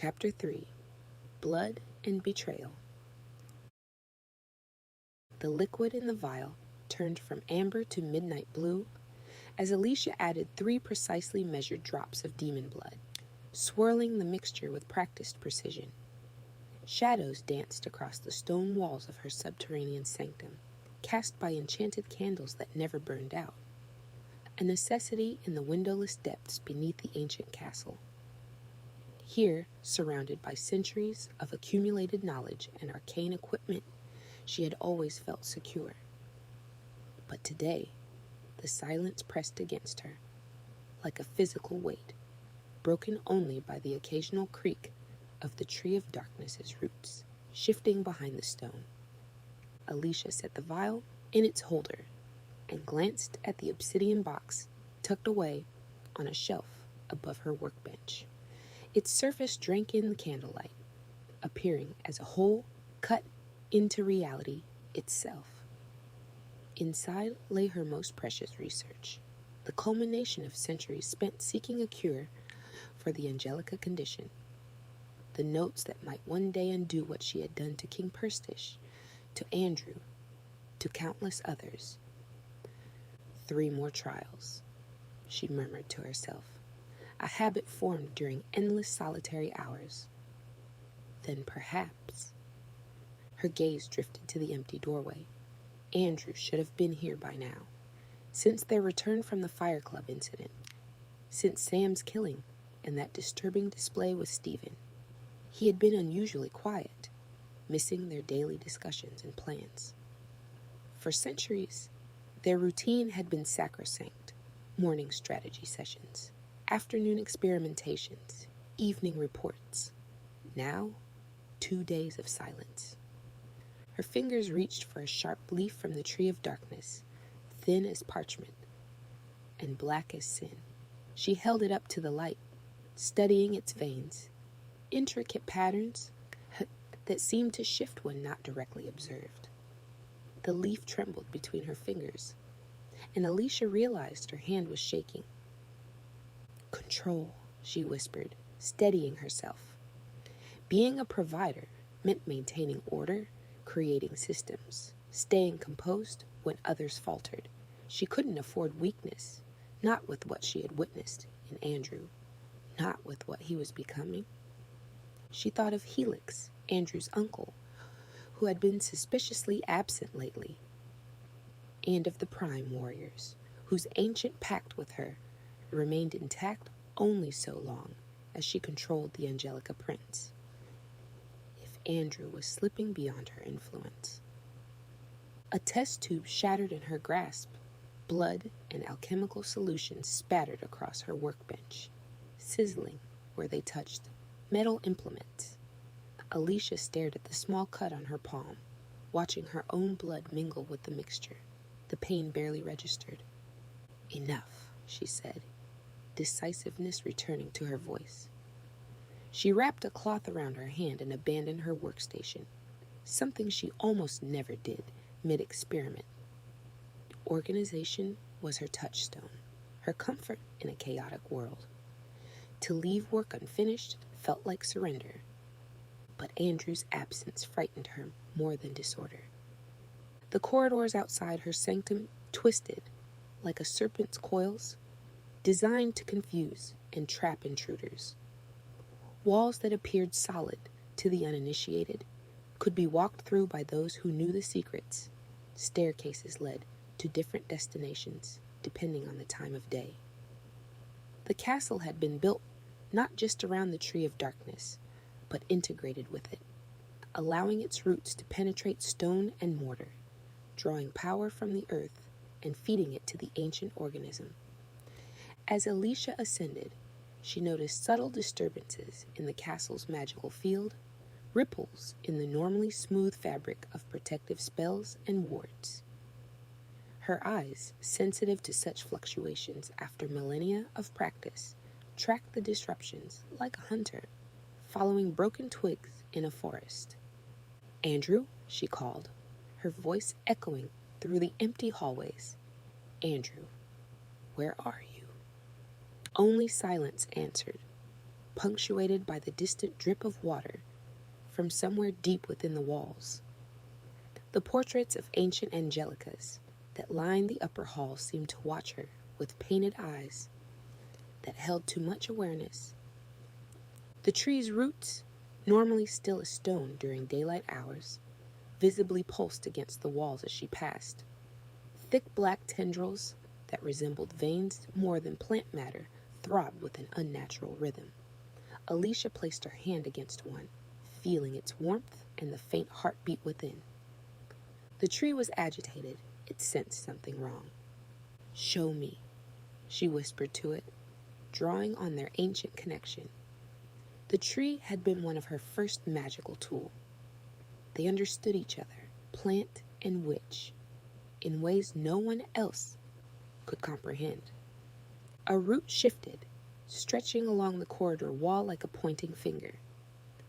Chapter 3, Blood and Betrayal. The liquid in the vial turned from amber to midnight blue as Alicia added 3 precisely measured drops of demon blood, swirling the mixture with practiced precision. Shadows danced across the stone walls of her subterranean sanctum, cast by enchanted candles that never burned out, a necessity in the windowless depths beneath the ancient castle. Here, surrounded by centuries of accumulated knowledge and arcane equipment, she had always felt secure. But today, the silence pressed against her, like a physical weight, broken only by the occasional creak of the tree of darkness's roots, shifting behind the stone. Alicia set the vial in its holder and glanced at the obsidian box tucked away on a shelf above her workbench. Its surface drank in the candlelight, appearing as a hole cut into reality itself. Inside lay her most precious research, the culmination of centuries spent seeking a cure for the Angelica condition. The notes that might one day undo what she had done to King Perstish, to Andrew, to countless others. 3 more trials, she murmured to herself, a habit formed during endless solitary hours. Then perhaps. Her gaze drifted to the empty doorway. Andrew should have been here by now, since their return from the Fire Club incident, since Sam's killing and that disturbing display with Stephen. He had been unusually quiet, missing their daily discussions and plans. For centuries, their routine had been sacrosanct: morning strategy sessions, afternoon experimentations, evening reports. Now, 2 days of silence. Her fingers reached for a sharp leaf from the tree of darkness, thin as parchment and black as sin. She held it up to the light, studying its veins, intricate patterns that seemed to shift when not directly observed. The leaf trembled between her fingers, and Alicia realized her hand was shaking. "Control," she whispered, steadying herself. Being a provider meant maintaining order, creating systems, staying composed when others faltered. She couldn't afford weakness, not with what she had witnessed in Andrew, not with what he was becoming. She thought of Helix, Andrew's uncle, who had been suspiciously absent lately, and of the Prime Warriors, whose ancient pact with her remained intact only so long as she controlled the Angelica Prince. If Andrew was slipping beyond her influence. A test tube shattered in her grasp. Blood and alchemical solutions spattered across her workbench, sizzling where they touched metal implements. Alicia stared at the small cut on her palm, watching her own blood mingle with the mixture. The pain barely registered. "Enough," she said, decisiveness returning to her voice. She wrapped a cloth around her hand and abandoned her workstation, something she almost never did mid-experiment. Organization was her touchstone, her comfort in a chaotic world. To leave work unfinished felt like surrender, but Andrew's absence frightened her more than disorder. The corridors outside her sanctum twisted like a serpent's coils, designed to confuse and trap intruders. Walls that appeared solid to the uninitiated could be walked through by those who knew the secrets. Staircases led to different destinations, depending on the time of day. The castle had been built not just around the tree of darkness, but integrated with it, allowing its roots to penetrate stone and mortar, drawing power from the earth and feeding it to the ancient organism. As Alicia ascended, she noticed subtle disturbances in the castle's magical field, ripples in the normally smooth fabric of protective spells and wards. Her eyes, sensitive to such fluctuations after millennia of practice, tracked the disruptions like a hunter, following broken twigs in a forest. "Andrew," she called, her voice echoing through the empty hallways. "Andrew, where are you?" Only silence answered, punctuated by the distant drip of water from somewhere deep within the walls. The portraits of ancient Angelicas that lined the upper hall seemed to watch her with painted eyes that held too much awareness. The tree's roots, normally still as stone during daylight hours, visibly pulsed against the walls as she passed. Thick black tendrils that resembled veins more than plant matter throbbed with an unnatural rhythm. Alicia placed her hand against one, feeling its warmth and the faint heartbeat within. The tree was agitated. It sensed something wrong. "Show me," she whispered to it, drawing on their ancient connection. The tree had been one of her first magical tools. They understood each other, plant and witch, in ways no one else could comprehend. A root shifted, stretching along the corridor wall like a pointing finger.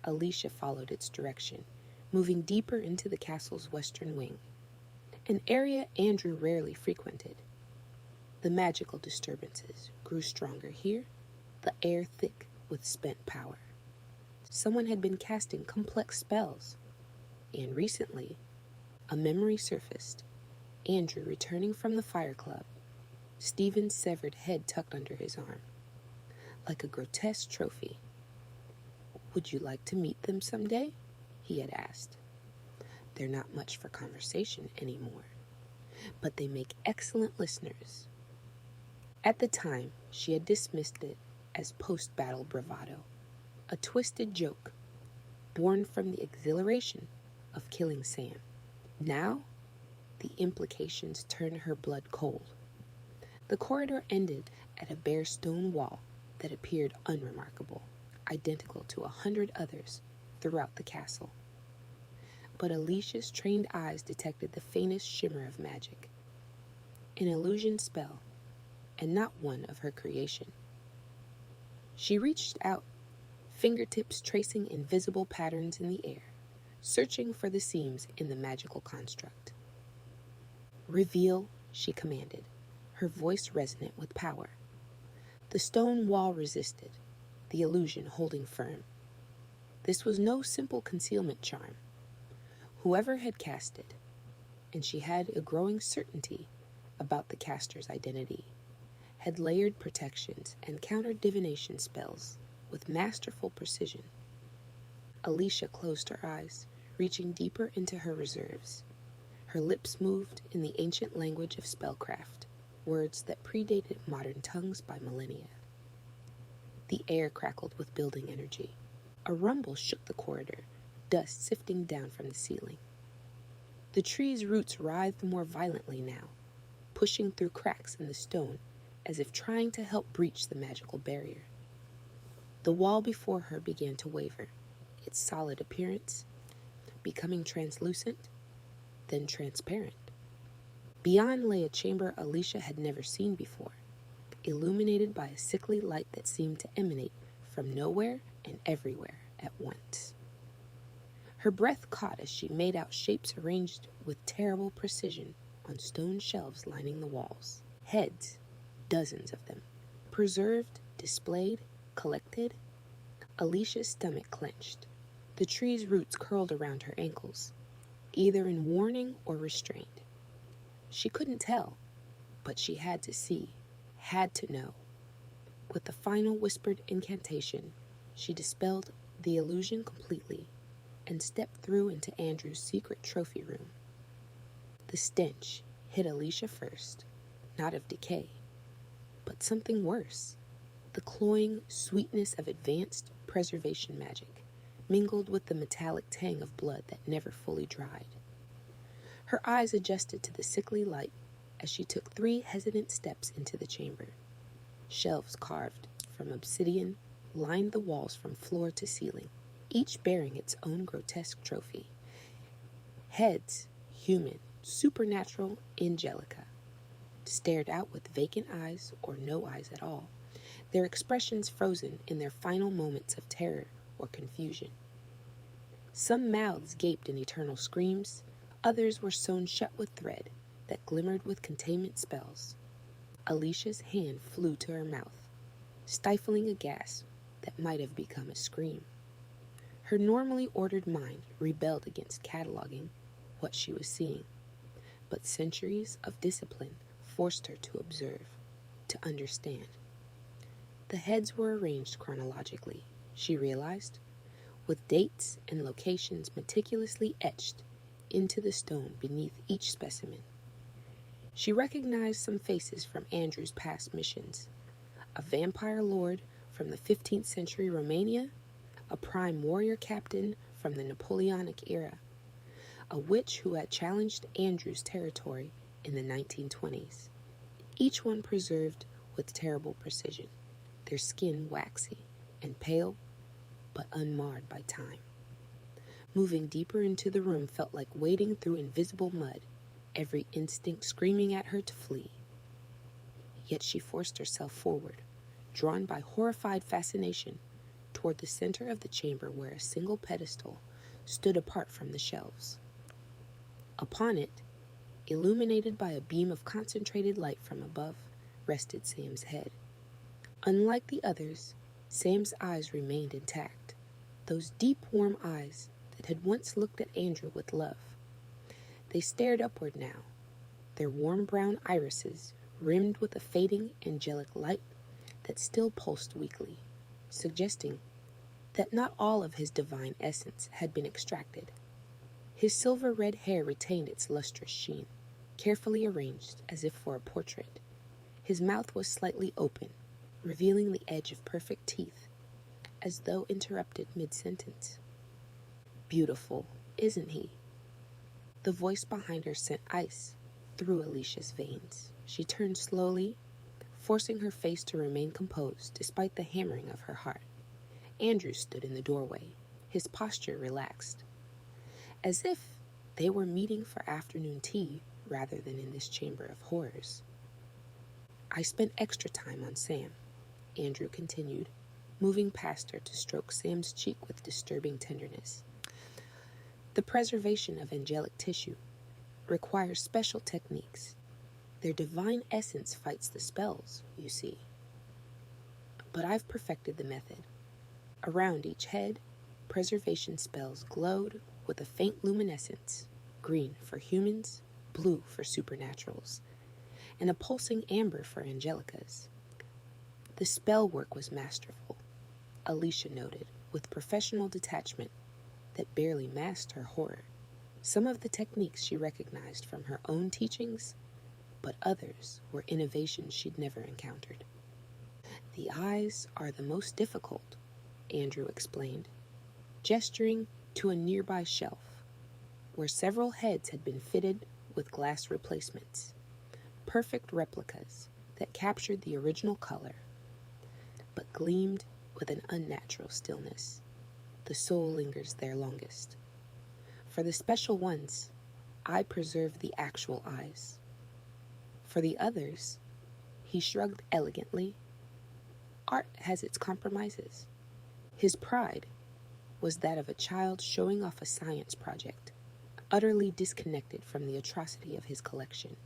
Alicia followed its direction, moving deeper into the castle's western wing, an area Andrew rarely frequented. The magical disturbances grew stronger here, the air thick with spent power. Someone had been casting complex spells, and recently, a memory surfaced. Andrew returning from the fire club, Stephen's severed head tucked under his arm, like a grotesque trophy. "Would you like to meet them someday?" he had asked. "They're not much for conversation anymore, but they make excellent listeners." At the time, she had dismissed it as post-battle bravado, a twisted joke born from the exhilaration of killing Sam. Now, the implications turned her blood cold. The corridor ended at a bare stone wall that appeared unremarkable, identical to 100 others throughout the castle. But Alicia's trained eyes detected the faintest shimmer of magic, an illusion spell, and not one of her creation. She reached out, fingertips tracing invisible patterns in the air, searching for the seams in the magical construct. "Reveal," she commanded, her voice resonant with power. The stone wall resisted, the illusion holding firm. This was no simple concealment charm. Whoever had cast it, and she had a growing certainty about the caster's identity, had layered protections and countered divination spells with masterful precision. Alicia closed her eyes, reaching deeper into her reserves. Her lips moved in the ancient language of spellcraft, words that predated modern tongues by millennia. The air crackled with building energy. A rumble shook the corridor, dust sifting down from the ceiling. The tree's roots writhed more violently now, pushing through cracks in the stone as if trying to help breach the magical barrier. The wall before her began to waver, its solid appearance becoming translucent, then transparent. Beyond lay a chamber Alicia had never seen before, illuminated by a sickly light that seemed to emanate from nowhere and everywhere at once. Her breath caught as she made out shapes arranged with terrible precision on stone shelves lining the walls. Heads, dozens of them, preserved, displayed, collected. Alicia's stomach clenched. The tree's roots curled around her ankles, either in warning or restraint. She couldn't tell, but she had to see, had to know. With the final whispered incantation, she dispelled the illusion completely and stepped through into Andrew's secret trophy room. The stench hit Alicia first, not of decay, but something worse. The cloying sweetness of advanced preservation magic, mingled with the metallic tang of blood that never fully dried. Her eyes adjusted to the sickly light as she took 3 hesitant steps into the chamber. Shelves carved from obsidian lined the walls from floor to ceiling, each bearing its own grotesque trophy. Heads, human, supernatural, Angelica, stared out with vacant eyes or no eyes at all, their expressions frozen in their final moments of terror or confusion. Some mouths gaped in eternal screams, others were sewn shut with thread that glimmered with containment spells. Alicia's hand flew to her mouth, stifling a gasp that might have become a scream. Her normally ordered mind rebelled against cataloging what she was seeing, but centuries of discipline forced her to observe, to understand. The heads were arranged chronologically, she realized, with dates and locations meticulously etched into the stone beneath each specimen. She recognized some faces from Andrew's past missions: a vampire lord from the 15th century Romania, a prime warrior captain from the Napoleonic era, a witch who had challenged Andrew's territory in the 1920s. Each one preserved with terrible precision, their skin waxy and pale, but unmarred by time. Moving deeper into the room felt like wading through invisible mud, every instinct screaming at her to flee. Yet she forced herself forward, drawn by horrified fascination, toward the center of the chamber where a single pedestal stood apart from the shelves. Upon it, illuminated by a beam of concentrated light from above, rested Sam's head. Unlike the others, Sam's eyes remained intact, those deep, warm eyes that had once looked at Andrew with love. They stared upward now, their warm brown irises rimmed with a fading angelic light that still pulsed weakly, suggesting that not all of his divine essence had been extracted. His silver-red hair retained its lustrous sheen, carefully arranged as if for a portrait. His mouth was slightly open, revealing the edge of perfect teeth, as though interrupted mid-sentence. "Beautiful, isn't he?" The voice behind her sent ice through Alicia's veins. She turned slowly, forcing her face to remain composed despite the hammering of her heart. Andrew stood in the doorway, his posture relaxed, as if they were meeting for afternoon tea rather than in this chamber of horrors. "I spent extra time on Sam," Andrew continued, moving past her to stroke Sam's cheek with disturbing tenderness. "The preservation of angelic tissue requires special techniques. Their divine essence fights the spells, you see. But I've perfected the method. Around each head, preservation spells glowed with a faint luminescence, green for humans, blue for supernaturals, and a pulsing amber for angelicas. The spell work was masterful," Alicia noted, with professional detachment that barely masked her horror. Some of the techniques she recognized from her own teachings, but others were innovations she'd never encountered. "The eyes are the most difficult," Andrew explained, gesturing to a nearby shelf, where several heads had been fitted with glass replacements, perfect replicas that captured the original color, but gleamed with an unnatural stillness. The soul lingers there longest. For the special ones, I preserve the actual eyes. For the others," he shrugged elegantly, "art has its compromises." His pride was that of a child showing off a science project, utterly disconnected from the atrocity of his collection.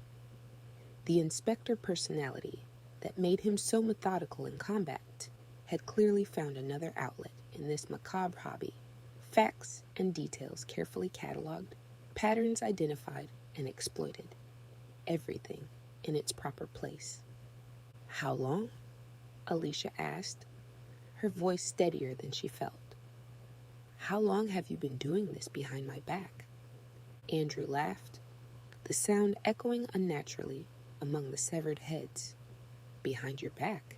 The inspector personality that made him so methodical in combat had clearly found another outlet in this macabre hobby. Facts and details carefully cataloged, patterns identified and exploited, everything in its proper place. "How long?" Alicia asked, her voice steadier than she felt. "How long have you been doing this behind my back?" Andrew laughed, the sound echoing unnaturally among the severed heads. "Behind your back?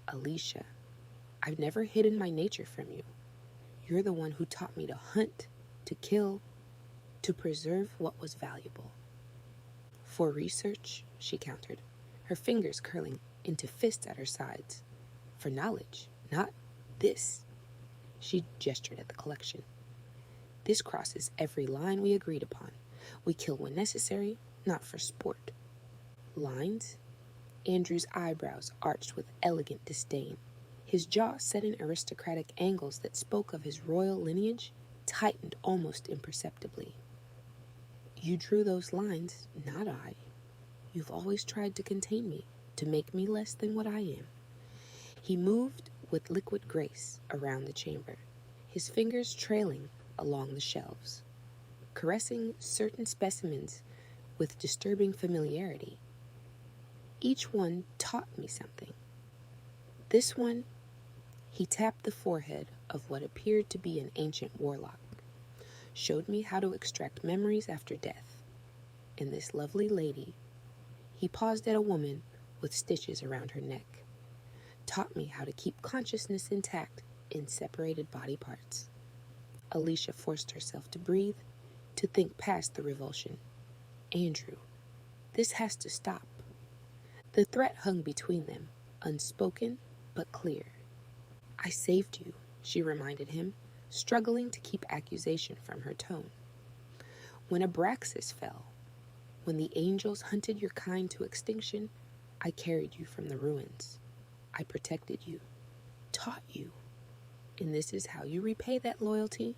Alicia, I've never hidden my nature from you. You're the one who taught me to hunt, to kill, to preserve what was valuable." "For research," she countered, her fingers curling into fists at her sides. "For knowledge, not this." She gestured at the collection. "This crosses every line we agreed upon. We kill when necessary, not for sport." "Lines?" Andrew's eyebrows arched with elegant disdain. His jaw, set in aristocratic angles that spoke of his royal lineage, tightened almost imperceptibly. "You drew those lines, not I. You've always tried to contain me, to make me less than what I am." He moved with liquid grace around the chamber, his fingers trailing along the shelves, caressing certain specimens with disturbing familiarity. Each one taught me something. This one, he tapped the forehead of what appeared to be an ancient warlock, showed me how to extract memories after death. And this lovely lady, he paused at a woman with stitches around her neck, taught me how to keep consciousness intact in separated body parts. Alicia forced herself to breathe, to think past the revulsion. Andrew, this has to stop. The threat hung between them, unspoken but clear. I saved you, she reminded him, struggling to keep accusation from her tone. When Abraxas fell, when the angels hunted your kind to extinction, I carried you from the ruins. I protected you, taught you. And this is how you repay that loyalty?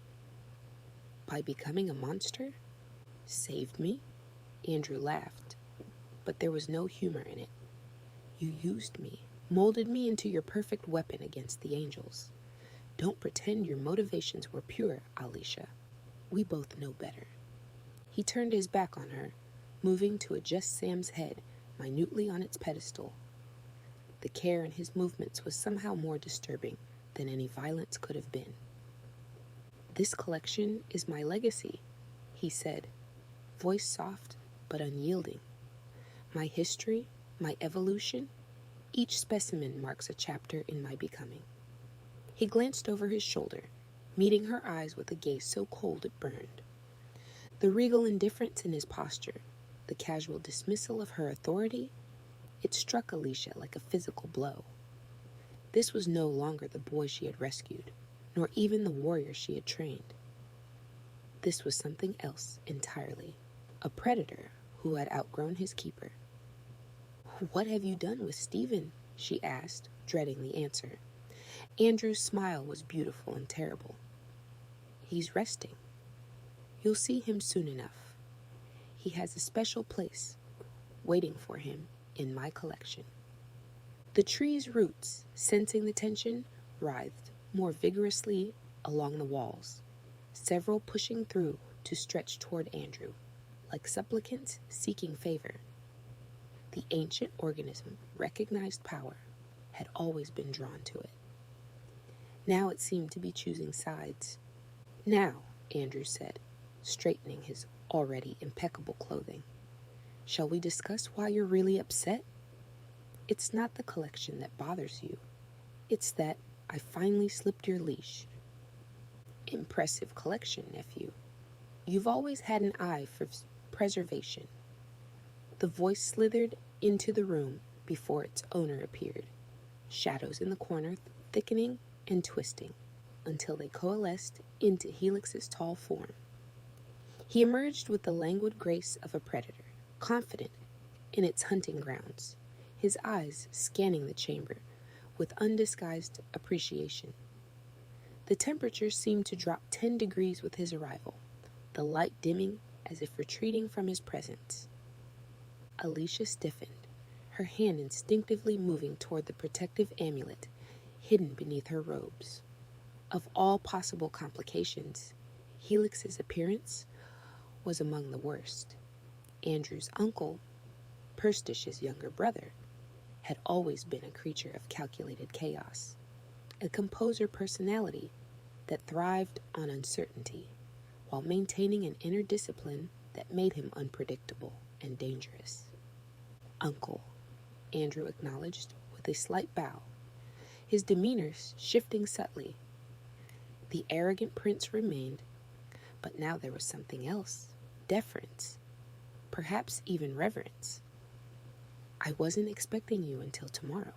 By becoming a monster? Saved me? Andrew laughed, but there was no humor in it. You used me, molded me into your perfect weapon against the angels. Don't pretend your motivations were pure, Alicia. We both know better. He turned his back on her, moving to adjust Sam's head minutely on its pedestal. The care in his movements was somehow more disturbing than any violence could have been. This collection is my legacy, he said, voice soft but unyielding. My history, my evolution, each specimen marks a chapter in my becoming. He glanced over his shoulder, meeting her eyes with a gaze so cold it burned. The regal indifference in his posture, the casual dismissal of her authority, it struck Alicia like a physical blow. This was no longer the boy she had rescued, nor even the warrior she had trained. This was something else entirely, a predator who had outgrown his keeper. What have you done with Stephen? She asked, dreading the answer. Andrew's smile was beautiful and terrible. He's resting. You'll see him soon enough. He has a special place waiting for him in my collection. The tree's roots, sensing the tension, writhed more vigorously along the walls, several pushing through to stretch toward Andrew, like supplicants seeking favor. The ancient organism recognized power, had always been drawn to it. Now it seemed to be choosing sides. Now, Andrew said, straightening his already impeccable clothing, shall we discuss why you're really upset? It's not the collection that bothers you. It's that I finally slipped your leash. Impressive collection, nephew. You've always had an eye for preservation. The voice slithered into the room before its owner appeared, shadows in the corner thickening and twisting until they coalesced into Helix's tall form. He emerged with the languid grace of a predator, confident in its hunting grounds, his eyes scanning the chamber with undisguised appreciation. The temperature seemed to drop 10 degrees with his arrival, the light dimming as if retreating from his presence. Alicia stiffened, her hand instinctively moving toward the protective amulet hidden beneath her robes. Of all possible complications, Helix's appearance was among the worst. Andrew's uncle, Perstish's younger brother, had always been a creature of calculated chaos, a composer personality that thrived on uncertainty while maintaining an inner discipline that made him unpredictable and dangerous. Uncle, Andrew acknowledged with a slight bow, his demeanor shifting subtly. The arrogant prince remained, but now there was something else, deference, perhaps even reverence. I wasn't expecting you until tomorrow.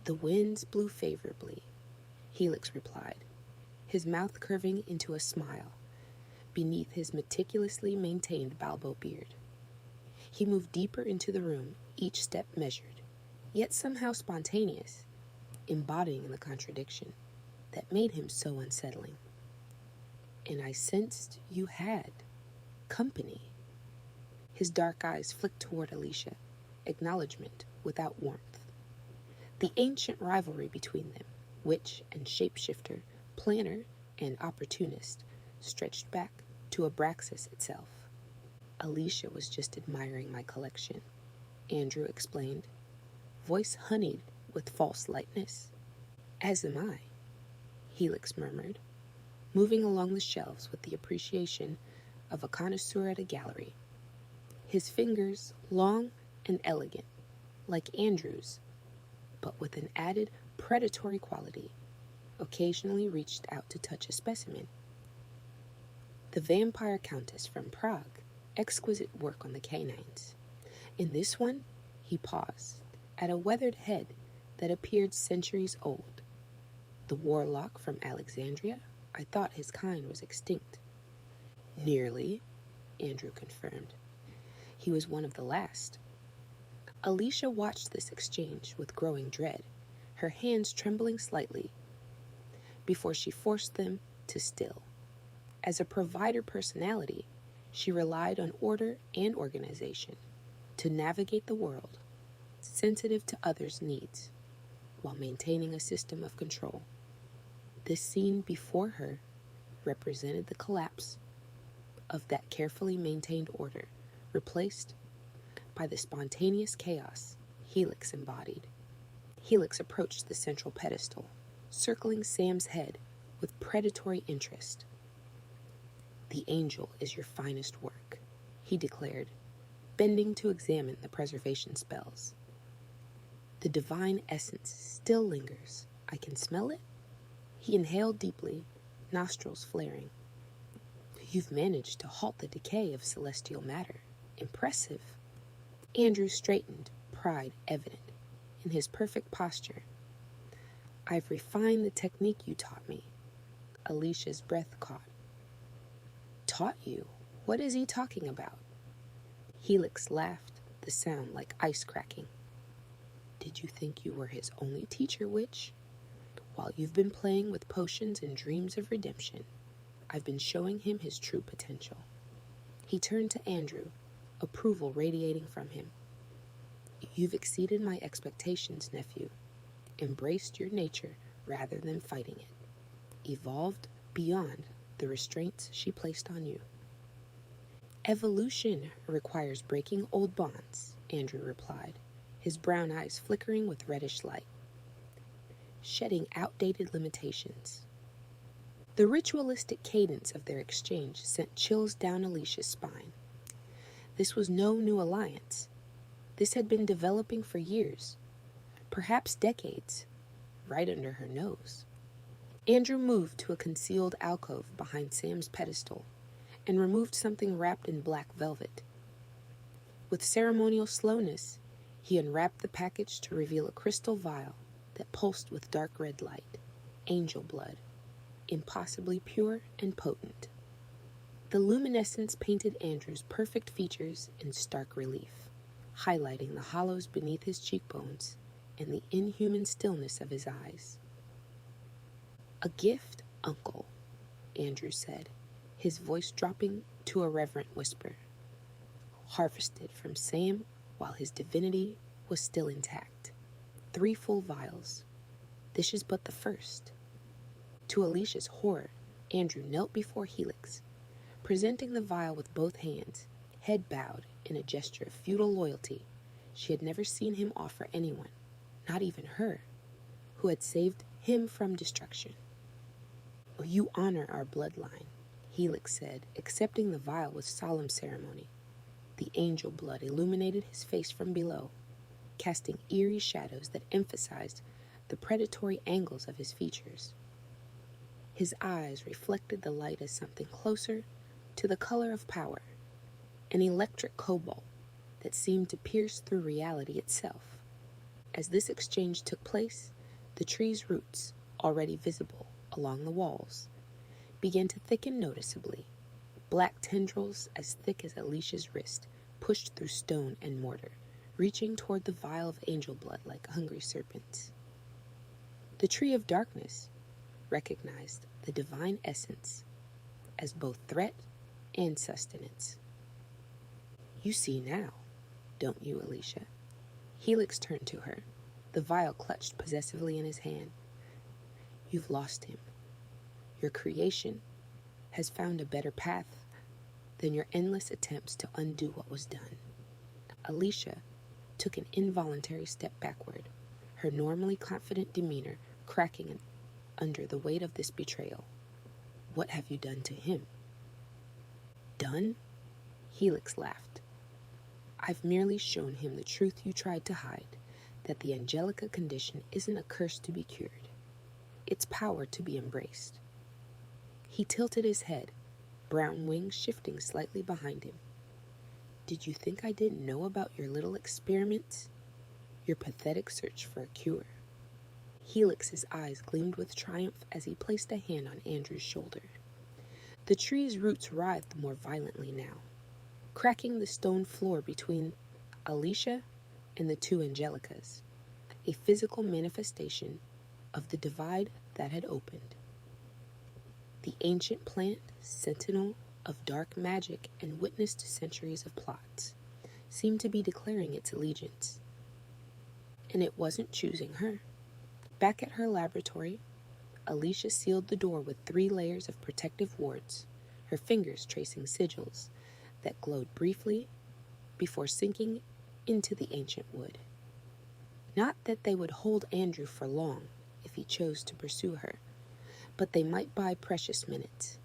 The winds blew favorably, Helix replied, his mouth curving into a smile beneath his meticulously maintained Balbo beard. He moved deeper into the room, each step measured, yet somehow spontaneous, embodying the contradiction that made him so unsettling. And I sensed you had company. His dark eyes flicked toward Alicia, acknowledgement without warmth. The ancient rivalry between them, witch and shapeshifter, planner and opportunist, stretched back to Abraxas itself. Alicia was just admiring my collection, Andrew explained, voice honeyed with false lightness. As am I, Helix murmured, moving along the shelves with the appreciation of a connoisseur at a gallery. His fingers long and elegant, like Andrew's, but with an added predatory quality, occasionally reached out to touch a specimen. The Vampire Countess from Prague, exquisite work on the canines. In this one, he paused, at a weathered head that appeared centuries old. The warlock from Alexandria, I thought his kind was extinct. Nearly, Andrew confirmed. He was one of the last. Alicia watched this exchange with growing dread, her hands trembling slightly, before she forced them to still. As a provider personality, she relied on order and organization to navigate the world, sensitive to others' needs, while maintaining a system of control. This scene before her represented the collapse of that carefully maintained order, replaced by the spontaneous chaos Helix embodied. Helix approached the central pedestal, circling Sam's head with predatory interest. "The angel is your finest work," he declared, bending to examine the preservation spells. "The divine essence still lingers. I can smell it." He inhaled deeply, nostrils flaring. "You've managed to halt the decay of celestial matter. Impressive." Andrew straightened, pride evident in his perfect posture. "I've refined the technique you taught me." Alicia's breath caught. "Taught you? What is he talking about?" Helix laughed, the sound like ice cracking. "Did you think you were his only teacher, witch? While you've been playing with potions and dreams of redemption, I've been showing him his true potential." He turned to Andrew, approval radiating from him. "You've exceeded my expectations, nephew. Embraced your nature rather than fighting it. Evolved beyond the restraints she placed on you." "Evolution requires breaking old bonds," Andrew replied, his brown eyes flickering with reddish light. "Shedding outdated limitations." The ritualistic cadence of their exchange sent chills down Alicia's spine. This was no new alliance. This had been developing for years, perhaps decades, right under her nose. Andrew moved to a concealed alcove behind Sam's pedestal and removed something wrapped in black velvet. With ceremonial slowness, he unwrapped the package to reveal a crystal vial that pulsed with dark red light, angel blood, impossibly pure and potent. The luminescence painted Andrew's perfect features in stark relief, highlighting the hollows beneath his cheekbones and the inhuman stillness of his eyes. "A gift, uncle," Andrew said, his voice dropping to a reverent whisper. "Harvested from Sam while his divinity was still intact. 3 full vials. This is but the first." To Alicia's horror, Andrew knelt before Helix, presenting the vial with both hands, head bowed in a gesture of feudal loyalty she had never seen him offer anyone, not even her, who had saved him from destruction. "You honor our bloodline," Helix said, accepting the vial with solemn ceremony. The angel blood illuminated his face from below, casting eerie shadows that emphasized the predatory angles of his features. His eyes reflected the light as something closer to the color of power, an electric cobalt that seemed to pierce through reality itself. As this exchange took place, the tree's roots, already visible along the walls, began to thicken noticeably. Black tendrils as thick as Alicia's wrist pushed through stone and mortar, reaching toward the vial of angel blood like hungry serpents. The tree of darkness recognized the divine essence as both threat and sustenance. "You see now, don't you, Alicia?" Helix turned to her, the vial clutched possessively in his hand. You've lost him. Your creation has found a better path than your endless attempts to undo what was done. Alicia took an involuntary step backward, her normally confident demeanor cracking under the weight of this betrayal. What have you done to him? Done? Helix laughed. I've merely shown him the truth you tried to hide, that the Angelica condition isn't a curse to be cured. It's power to be embraced. He tilted his head, brown wings shifting slightly behind him. Did you think I didn't know about your little experiments? Your pathetic search for a cure? Helix's eyes gleamed with triumph as he placed a hand on Andrew's shoulder. The tree's roots writhed more violently now, cracking the stone floor between Alicia and the two Angelicas, a physical manifestation of the divide that had opened. The ancient plant, sentinel of dark magic and witness to centuries of plots, seemed to be declaring its allegiance. And it wasn't choosing her. Back at her laboratory, Alicia sealed the door with 3 layers of protective wards, her fingers tracing sigils that glowed briefly before sinking into the ancient wood. Not that they would hold Andrew for long if he chose to pursue her, but they might buy precious minutes.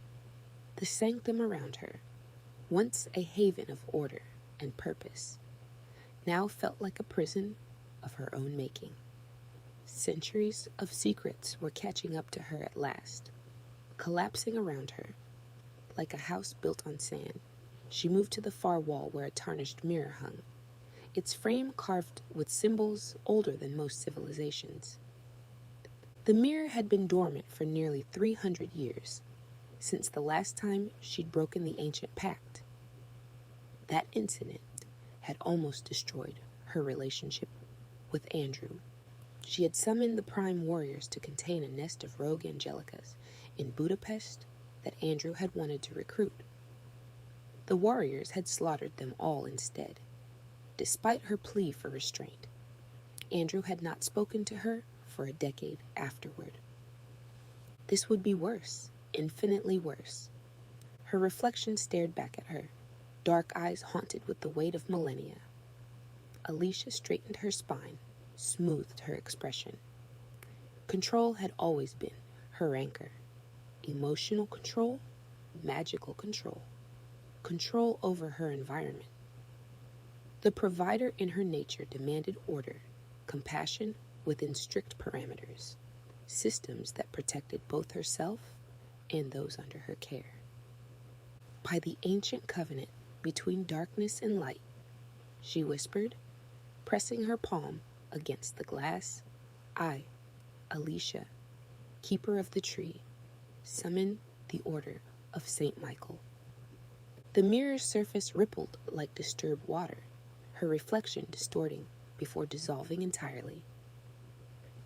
The sanctum around her, once a haven of order and purpose, now felt like a prison of her own making. Centuries of secrets were catching up to her at last, collapsing around her. Like a house built on sand, she moved to the far wall where a tarnished mirror hung, its frame carved with symbols older than most civilizations. The mirror had been dormant for nearly 300 years, since the last time she'd broken the ancient pact. That incident had almost destroyed her relationship with Andrew. She had summoned the prime warriors to contain a nest of rogue Angelicas in Budapest that Andrew had wanted to recruit. The warriors had slaughtered them all instead, despite her plea for restraint. Andrew had not spoken to her for a decade afterward. This would be worse, infinitely worse. Her reflection stared back at her, dark eyes haunted with the weight of millennia. Alicia straightened her spine, smoothed her expression. Control had always been her anchor. Emotional control, magical control, control over her environment. The provider in her nature demanded order, compassion within strict parameters, systems that protected both herself and those under her care. By the ancient covenant between darkness and light, she whispered, pressing her palm against the glass, I, Alicia, keeper of the tree, summon the order of Saint Michael. The mirror's surface rippled like disturbed water, her reflection distorting before dissolving entirely.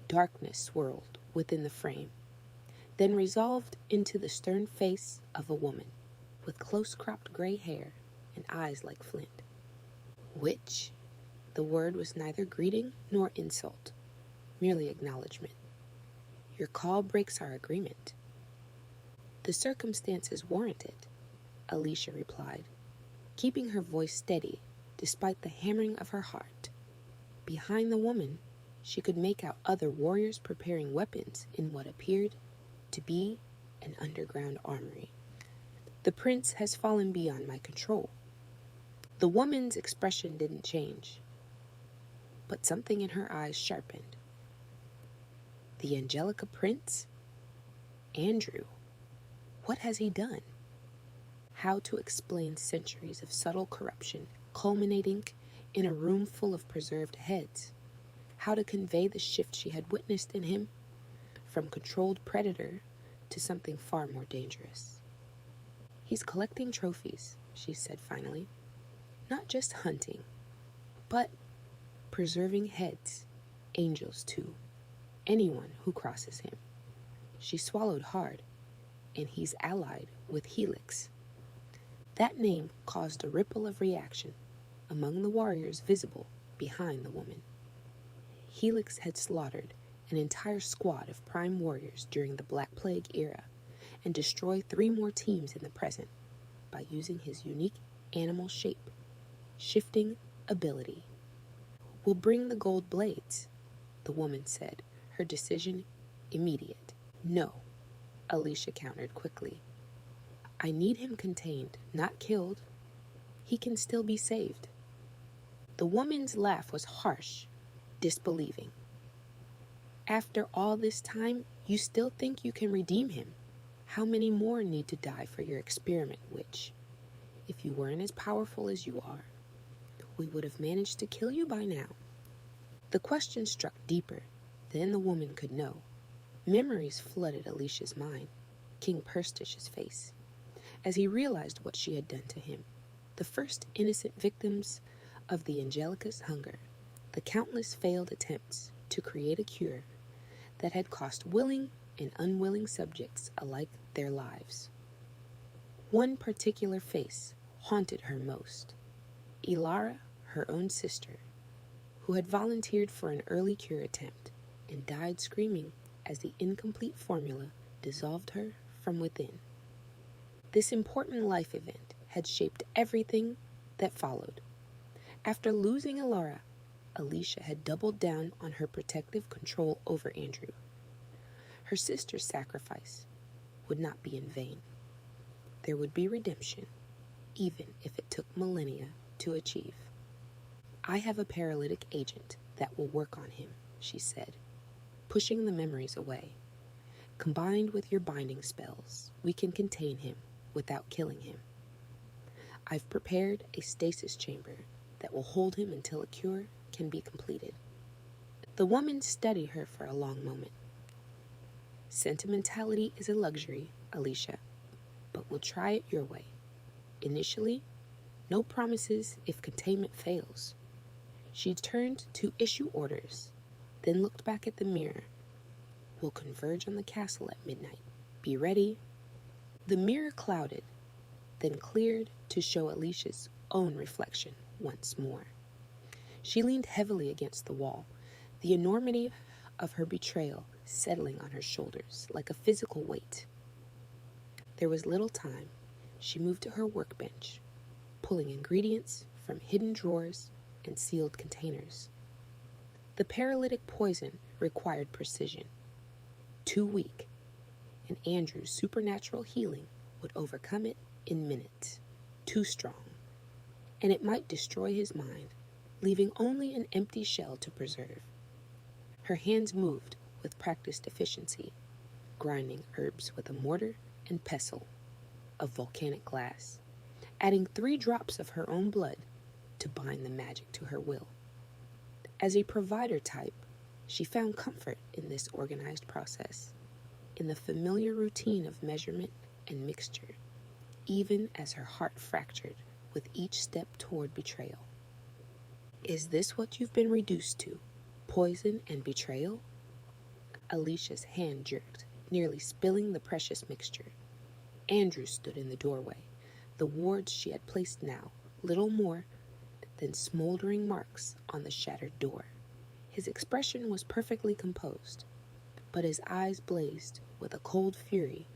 Darkness swirled within the frame, then resolved into the stern face of a woman with close-cropped gray hair and eyes like flint. Witch. The word was neither greeting nor insult, merely acknowledgement. Your call breaks our agreement. The circumstances warrant it, Alicia replied, keeping her voice steady despite the hammering of her heart. Behind the woman, she could make out other warriors preparing weapons in what appeared to be an underground armory. The prince has fallen beyond my control. The woman's expression didn't change, but something in her eyes sharpened. The Angelica prince? Andrew. What has he done? How to explain centuries of subtle corruption culminating in a room full of preserved heads? How to convey the shift she had witnessed in him, from controlled predator to something far more dangerous. He's collecting trophies, she said finally. Not just hunting, but preserving heads, angels too, anyone who crosses him. She swallowed hard, and he's allied with Helix. That name caused a ripple of reaction among the warriors visible behind the woman. Helix had slaughtered an entire squad of prime warriors during the Black Plague era and destroy 3 more teams in the present by using his unique animal shape, shifting ability. "We'll bring the gold blades," the woman said, her decision immediate. "No," Alicia countered quickly. "I need him contained, not killed. He can still be saved." The woman's laugh was harsh, disbelieving. "After all this time, you still think you can redeem him? How many more need to die for your experiment, witch? If you weren't as powerful as you are, we would have managed to kill you by now." The question struck deeper than the woman could know. Memories flooded Alicia's mind. King Perstish's face, as he realized what she had done to him. The first innocent victims of the Angelisis hunger, the countless failed attempts to create a cure that had cost willing and unwilling subjects alike their lives. One particular face haunted her most. Ilara, her own sister, who had volunteered for an early cure attempt and died screaming as the incomplete formula dissolved her from within. This important life event had shaped everything that followed. After losing Ilara, Alicia had doubled down on her protective control over Andrew. Her sister's sacrifice would not be in vain. There would be redemption, even if it took millennia to achieve. "I have a paralytic agent that will work on him," she said, pushing the memories away. "Combined with your binding spells, we can contain him without killing him. I've prepared a stasis chamber that will hold him until a cure can be completed." The woman studied her for a long moment. "Sentimentality is a luxury, Alicia, but we'll try it your way. Initially, no promises if containment fails." She turned to issue orders, then looked back at the mirror. "We'll converge on the castle at midnight. Be ready." The mirror clouded, then cleared to show Alicia's own reflection once more. She leaned heavily against the wall, the enormity of her betrayal settling on her shoulders like a physical weight. There was little time. She moved to her workbench, pulling ingredients from hidden drawers and sealed containers. The paralytic poison required precision. Too weak, and Andrew's supernatural healing would overcome it in minutes. Too strong, and it might destroy his mind, leaving only an empty shell to preserve. Her hands moved with practiced efficiency, grinding herbs with a mortar and pestle of volcanic glass, adding 3 drops of her own blood to bind the magic to her will. As a provider type, she found comfort in this organized process, in the familiar routine of measurement and mixture, even as her heart fractured with each step toward betrayal. "Is this what you've been reduced to? Poison and betrayal?" Alicia's hand jerked, nearly spilling the precious mixture. Andrew stood in the doorway, the wards she had placed now little more than smoldering marks on the shattered door. His expression was perfectly composed, but his eyes blazed with a cold fury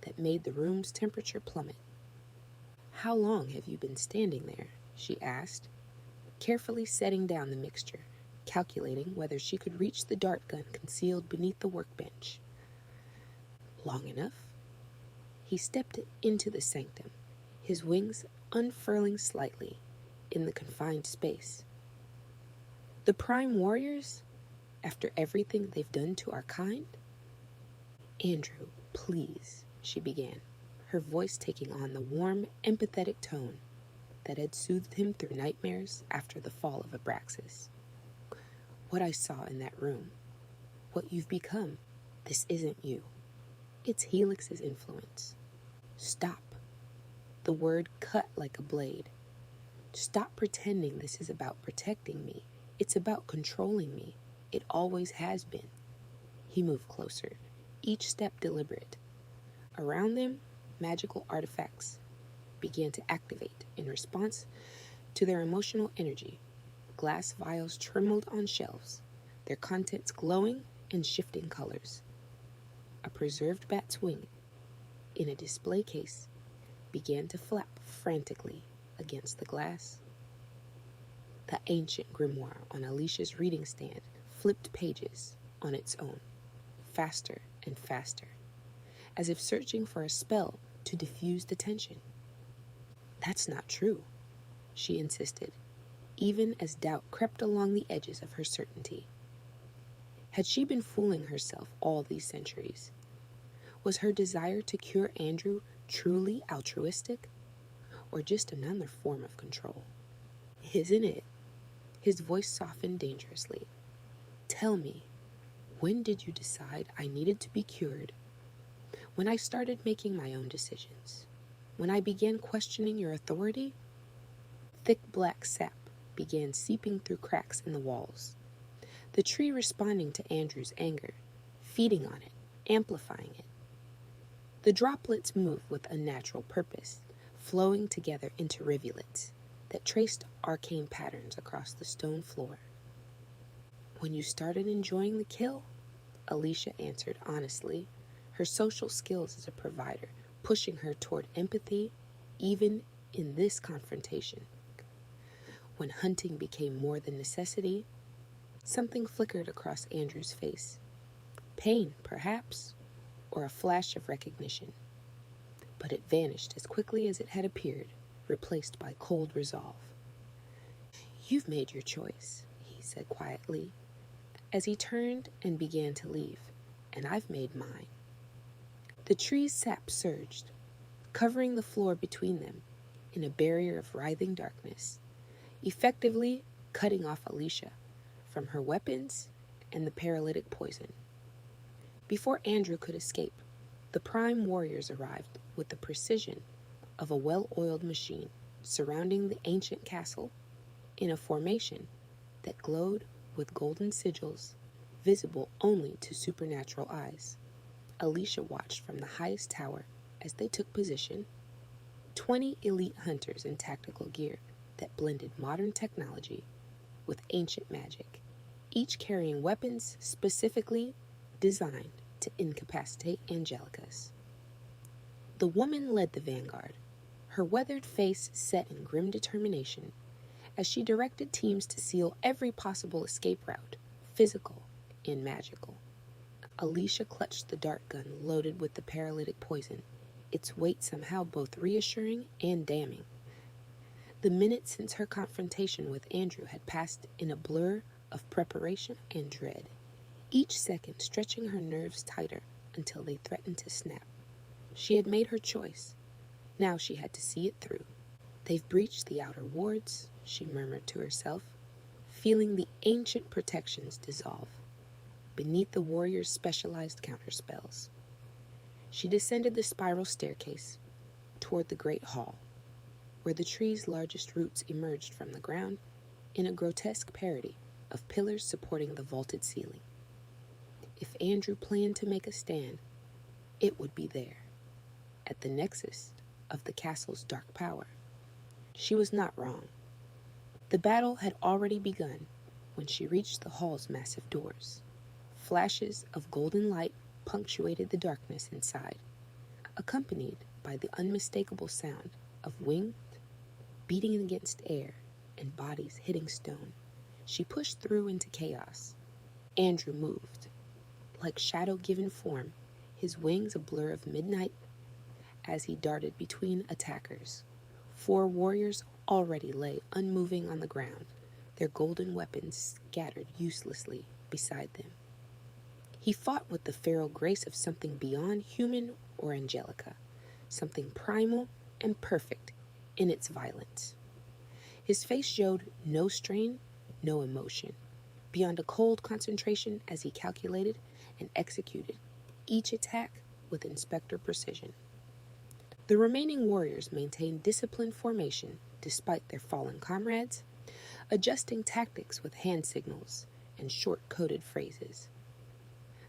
that made the room's temperature plummet. "How long have you been standing there?" she asked, carefully setting down the mixture, calculating whether she could reach the dart gun concealed beneath the workbench. "Long enough." He stepped into the sanctum, his wings unfurling slightly in the confined space. "The Prime Warriors? After everything they've done to our kind?" "Andrew, please," she began, her voice taking on the warm, empathetic tone that had soothed him through nightmares after the fall of Abraxas. "What I saw in that room, what you've become, this isn't you. It's Helix's influence. Stop." The word cut like a blade. "Stop pretending this is about protecting me. It's about controlling me. It always has been." He moved closer, each step deliberate. Around them, magical artifacts began to activate in response to their emotional energy. Glass vials trembled on shelves, their contents glowing and shifting colors. A preserved bat's wing, in a display case, began to flap frantically against the glass. The ancient grimoire on Alicia's reading stand flipped pages on its own, faster and faster, as if searching for a spell to diffuse the tension. "That's not true," she insisted, even as doubt crept along the edges of her certainty. Had she been fooling herself all these centuries? Was her desire to cure Andrew truly altruistic, or just another form of control? "Isn't it?" His voice softened dangerously. "Tell me, when did you decide I needed to be cured? When I started making my own decisions? When I began questioning your authority?" Thick black sap began seeping through cracks in the walls, the tree responding to Andrew's anger, feeding on it, amplifying it. The droplets moved with unnatural purpose, flowing together into rivulets that traced arcane patterns across the stone floor. "When you started enjoying the kill," Alicia answered honestly, her social skills as a provider pushing her toward empathy even in this confrontation. "When hunting became more than necessity." Something flickered across Andrew's face. Pain, perhaps, or a flash of recognition. But it vanished as quickly as it had appeared, replaced by cold resolve. "You've made your choice," he said quietly, as he turned and began to leave, "and I've made mine." The tree's sap surged, covering the floor between them in a barrier of writhing darkness, effectively cutting off Alicia from her weapons and the paralytic poison. Before Andrew could escape, the prime warriors arrived with the precision of a well-oiled machine surrounding the ancient castle in a formation that glowed with golden sigils visible only to supernatural eyes. Alicia watched from the highest tower as they took position, 20 elite hunters in tactical gear that blended modern technology with ancient magic, each carrying weapons specifically designed to incapacitate Angelicis. The woman led the vanguard, her weathered face set in grim determination as she directed teams to seal every possible escape route, physical and magical. Alicia clutched the dart gun loaded with the paralytic poison, its weight somehow both reassuring and damning. The minutes since her confrontation with Andrew had passed in a blur of preparation and dread, each second stretching her nerves tighter until they threatened to snap. She had made her choice. Now she had to see it through. "They've breached the outer wards," she murmured to herself, feeling the ancient protections dissolve beneath the warrior's specialized counterspells. She descended the spiral staircase toward the great hall, where the tree's largest roots emerged from the ground in a grotesque parody of pillars supporting the vaulted ceiling. If Andrew planned to make a stand, it would be there, at the nexus of the castle's dark power. She was not wrong. The battle had already begun when she reached the hall's massive doors. Flashes of golden light punctuated the darkness inside, accompanied by the unmistakable sound of wings beating against air and bodies hitting stone. She pushed through into chaos. Andrew moved, like shadow given form, his wings a blur of midnight as he darted between attackers. 4 warriors already lay unmoving on the ground, their golden weapons scattered uselessly beside them. He fought with the feral grace of something beyond human or angelica, something primal and perfect in its violence. His face showed no strain, no emotion, beyond a cold concentration as he calculated and executed each attack with inspector precision. The remaining warriors maintained disciplined formation despite their fallen comrades, adjusting tactics with hand signals and short-coded phrases.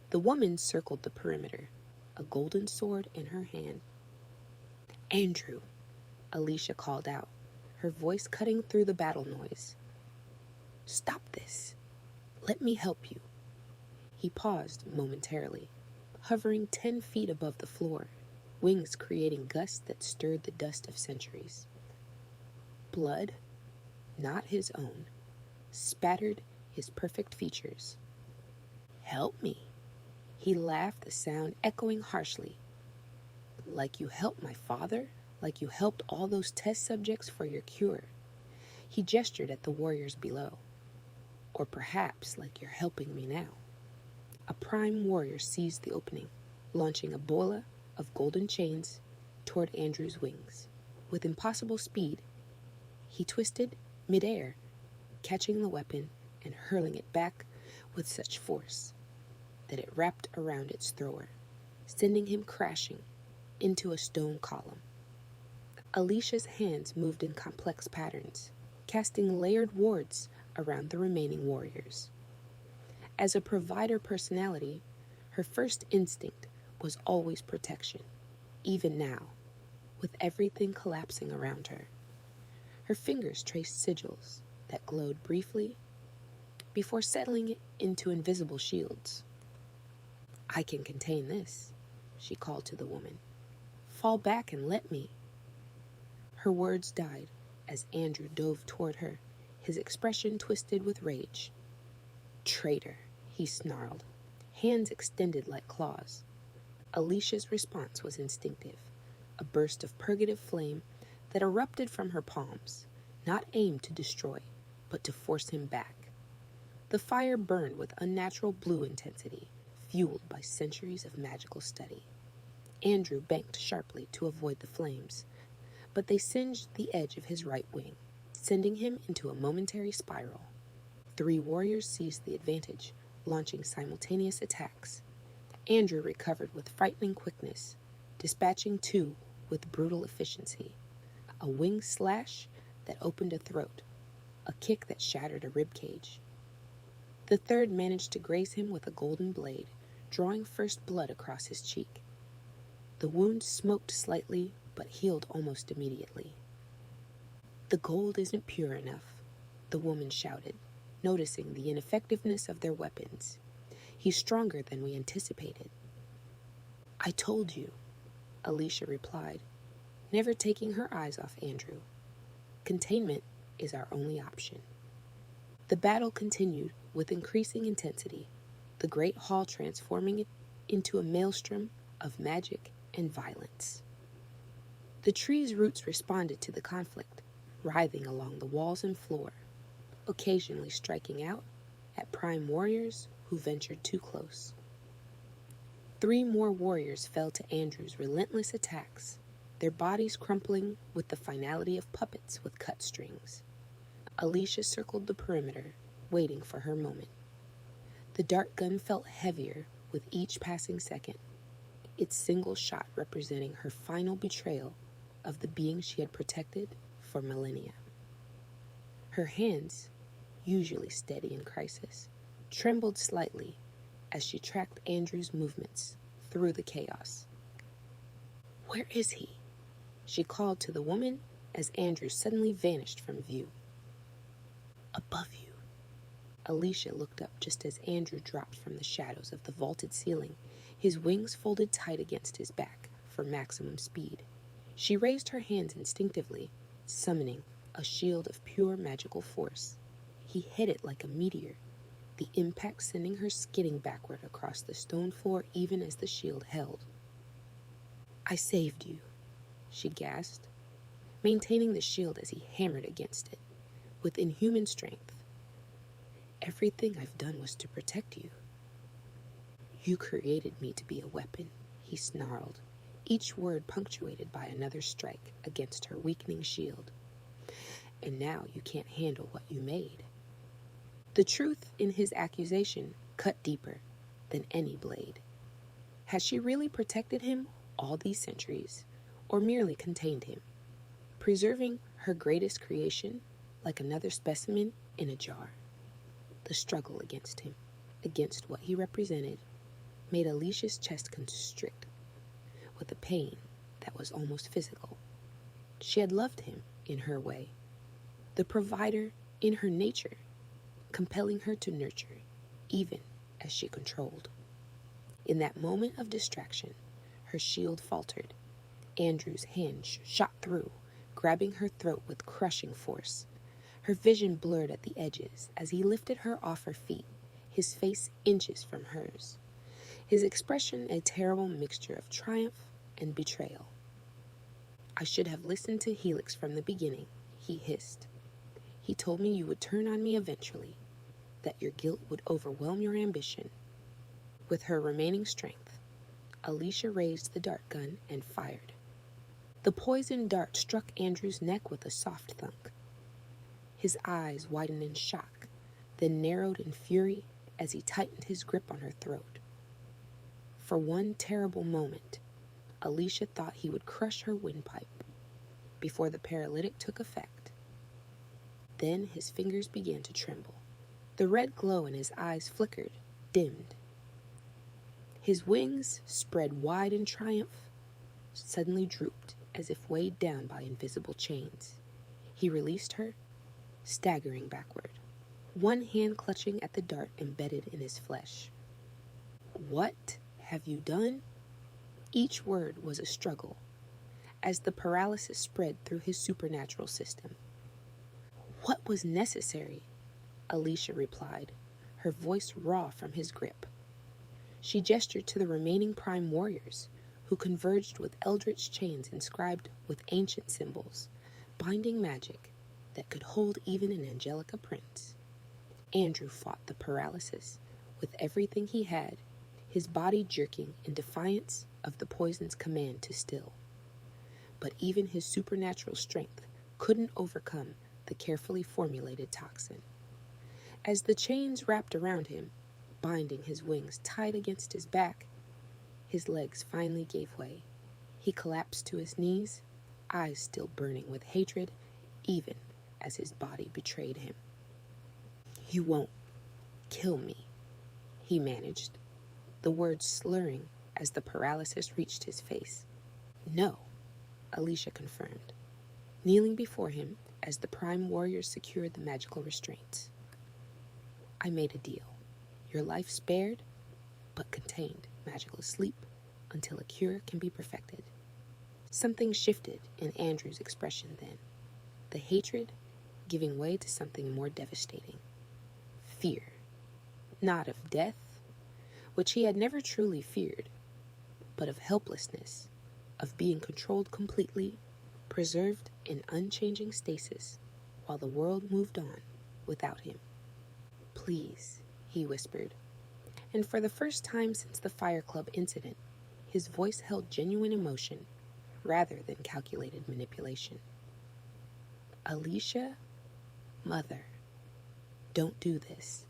The woman circled the perimeter, a golden sword in her hand. "Andrew," Alicia called out, her voice cutting through the battle noise. "Stop this. Let me help you." He paused momentarily, hovering 10 feet above the floor, wings creating gusts that stirred the dust of centuries. Blood, not his own, spattered his perfect features. "Help me," he laughed, the sound echoing harshly. "Like you helped my father? Like you helped all those test subjects for your cure?" He gestured at the warriors below. "Or perhaps like you're helping me now." A prime warrior seized the opening, launching a bola of golden chains toward Andrew's wings. With impossible speed, he twisted midair, catching the weapon and hurling it back with such force that it wrapped around its thrower, sending him crashing into a stone column. Alicia's hands moved in complex patterns, casting layered wards around the remaining warriors. As a provider personality, her first instinct was always protection, even now, with everything collapsing around her. Her fingers traced sigils that glowed briefly before settling into invisible shields. "I can contain this," she called to the woman. "Fall back and let me." Her words died as Andrew dove toward her, his expression twisted with rage. "Traitor," he snarled, hands extended like claws. Alicia's response was instinctive, a burst of purgative flame that erupted from her palms, not aimed to destroy, but to force him back. The fire burned with unnatural blue intensity, fueled by centuries of magical study. Andrew banked sharply to avoid the flames, but they singed the edge of his right wing, sending him into a momentary spiral. 3 warriors seized the advantage, launching simultaneous attacks. Andrew recovered with frightening quickness, dispatching 2 with brutal efficiency. A wing slash that opened a throat, a kick that shattered a rib cage. The 3rd managed to graze him with a golden blade, drawing first blood across his cheek. The wound smoked slightly, but healed almost immediately. "The gold isn't pure enough," the woman shouted, noticing the ineffectiveness of their weapons. "He's stronger than we anticipated." "I told you," Alicia replied, never taking her eyes off Andrew. "Containment is our only option." The battle continued with increasing intensity, the great hall transforming it into a maelstrom of magic and violence. The tree's roots responded to the conflict, writhing along the walls and floor, occasionally striking out at prime warriors who ventured too close. 3 more warriors fell to Andrew's relentless attacks, their bodies crumpling with the finality of puppets with cut strings. Alicia circled the perimeter, waiting for her moment. The dart gun felt heavier with each passing second, its single shot representing her final betrayal of the being she had protected for millennia. Her hands, usually steady in crisis, trembled slightly as she tracked Andrew's movements through the chaos. "Where is he?" she called to the woman as Andrew suddenly vanished from view. "Above you." Alicia looked up just as Andrew dropped from the shadows of the vaulted ceiling, his wings folded tight against his back for maximum speed. She raised her hands instinctively, summoning a shield of pure magical force. He hit it like a meteor, the impact sending her skidding backward across the stone floor even as the shield held. "I saved you," she gasped, maintaining the shield as he hammered against it, with inhuman strength. "Everything I've done was to protect you." "You created me to be a weapon," he snarled, each word punctuated by another strike against her weakening shield. "And now you can't handle what you made." The truth in his accusation cut deeper than any blade. Had she really protected him all these centuries, or merely contained him, preserving her greatest creation like another specimen in a jar? The struggle against him, against what he represented, made Alicia's chest constrict with a pain that was almost physical. She had loved him in her way, the provider in her nature, compelling her to nurture, even as she controlled. In that moment of distraction, her shield faltered. Andrew's hand shot through, grabbing her throat with crushing force. Her vision blurred at the edges as he lifted her off her feet, his face inches from hers. His expression a terrible mixture of triumph and betrayal. "I should have listened to Helix from the beginning," he hissed. "He told me you would turn on me eventually, that your guilt would overwhelm your ambition." With her remaining strength, Alicia raised the dart gun and fired. The poisoned dart struck Andrew's neck with a soft thunk. His eyes widened in shock, then narrowed in fury as he tightened his grip on her throat. For one terrible moment, Alicia thought he would crush her windpipe before the paralytic took effect. Then his fingers began to tremble. The red glow in his eyes flickered, dimmed. His wings, spread wide in triumph, suddenly drooped as if weighed down by invisible chains. He released her, staggering backward, one hand clutching at the dart embedded in his flesh. "What have you done?" Each word was a struggle, as the paralysis spread through his supernatural system. "What was necessary?" Alicia replied, her voice raw from his grip. She gestured to the remaining prime warriors, who converged with eldritch chains inscribed with ancient symbols, binding magic that could hold even an Angelica prince. Andrew fought the paralysis with everything he had, his body jerking in defiance of the poison's command to still. But even his supernatural strength couldn't overcome the carefully formulated toxin. As the chains wrapped around him, binding his wings tight against his back, his legs finally gave way. He collapsed to his knees, eyes still burning with hatred, even as his body betrayed him. "You won't kill me," he managed, the words slurring as the paralysis reached his face. "No," Alicia confirmed, kneeling before him as the prime warriors secured the magical restraints. "I made a deal. Your life spared, but contained magical sleep until a cure can be perfected." Something shifted in Andrew's expression then, the hatred giving way to something more devastating. Fear, not of death, which he had never truly feared, but of helplessness, of being controlled completely, preserved in unchanging stasis while the world moved on without him. "Please," he whispered, and for the first time since the Fire Club incident, his voice held genuine emotion rather than calculated manipulation. "Alicia, Mother, don't do this."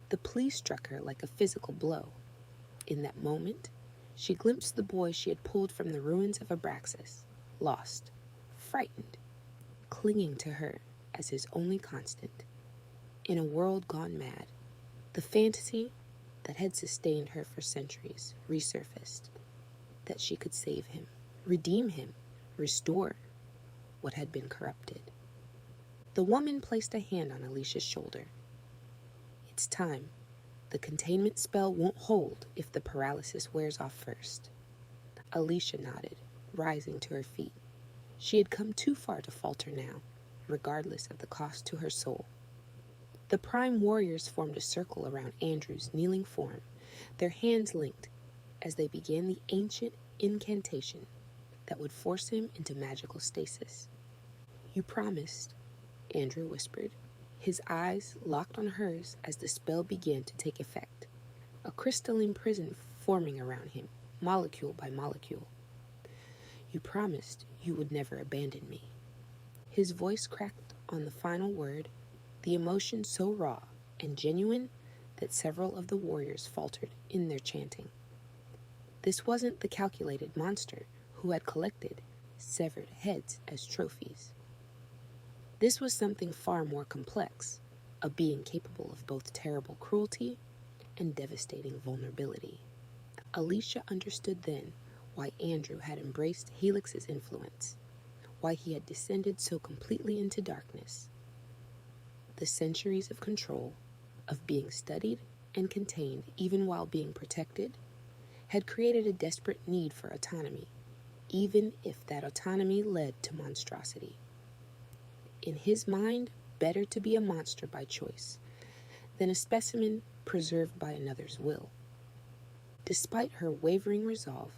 The plea struck her like a physical blow. In that moment, she glimpsed the boy she had pulled from the ruins of Abraxas, lost, frightened, clinging to her as his only constant. In a world gone mad, the fantasy that had sustained her for centuries resurfaced, that she could save him, redeem him, restore what had been corrupted. The woman placed a hand on Alicia's shoulder. "It's time. The containment spell won't hold if the paralysis wears off first." Alicia nodded, rising to her feet. She had come too far to falter now, regardless of the cost to her soul. The prime warriors formed a circle around Andrew's kneeling form, their hands linked as they began the ancient incantation that would force him into magical stasis. "You promised," Andrew whispered, his eyes locked on hers as the spell began to take effect, a crystalline prison forming around him, molecule by molecule. "You promised you would never abandon me." His voice cracked on the final word, the emotion so raw and genuine that several of the warriors faltered in their chanting. This wasn't the calculated monster who had collected severed heads as trophies. This was something far more complex, a being capable of both terrible cruelty and devastating vulnerability. Alicia understood then why Andrew had embraced Helix's influence, why he had descended so completely into darkness. The centuries of control, of being studied and contained even while being protected, had created a desperate need for autonomy, even if that autonomy led to monstrosity. In his mind, better to be a monster by choice than a specimen preserved by another's will. Despite her wavering resolve,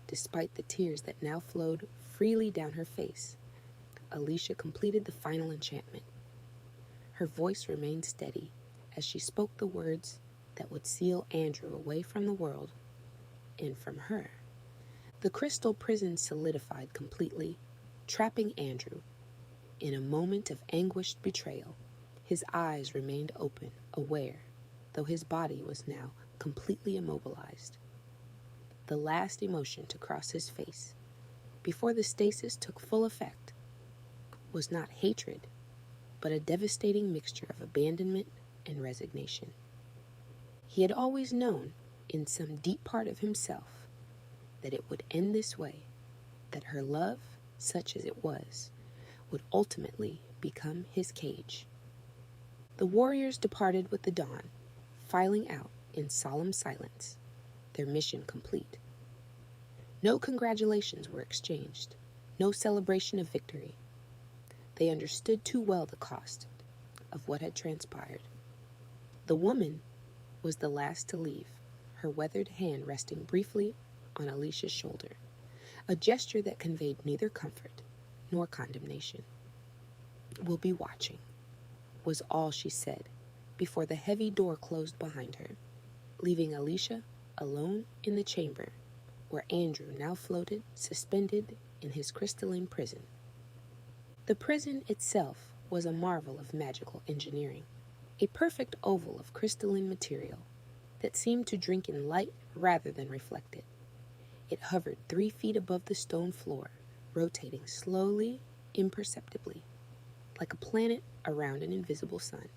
despite the tears that now flowed freely down her face, Alicia completed the final enchantment. Her voice remained steady as she spoke the words that would seal Andrew away from the world and from her. The crystal prison solidified completely, trapping Andrew. In a moment of anguished betrayal, his eyes remained open, aware, though his body was now completely immobilized. The last emotion to cross his face, before the stasis took full effect, was not hatred, but a devastating mixture of abandonment and resignation. He had always known, in some deep part of himself, that it would end this way, that her love, such as it was, would ultimately become his cage. The warriors departed with the dawn, filing out in solemn silence, their mission complete. No congratulations were exchanged, no celebration of victory. They understood too well the cost of what had transpired. The woman was the last to leave, her weathered hand resting briefly on Alicia's shoulder, a gesture that conveyed neither comfort nor condemnation. "We'll be watching," was all she said before the heavy door closed behind her, leaving Alicia alone in the chamber where Andrew now floated, suspended in his crystalline prison. The prison itself was a marvel of magical engineering, a perfect oval of crystalline material that seemed to drink in light rather than reflect it. It hovered 3 feet above the stone floor, rotating slowly, imperceptibly, like a planet around an invisible sun.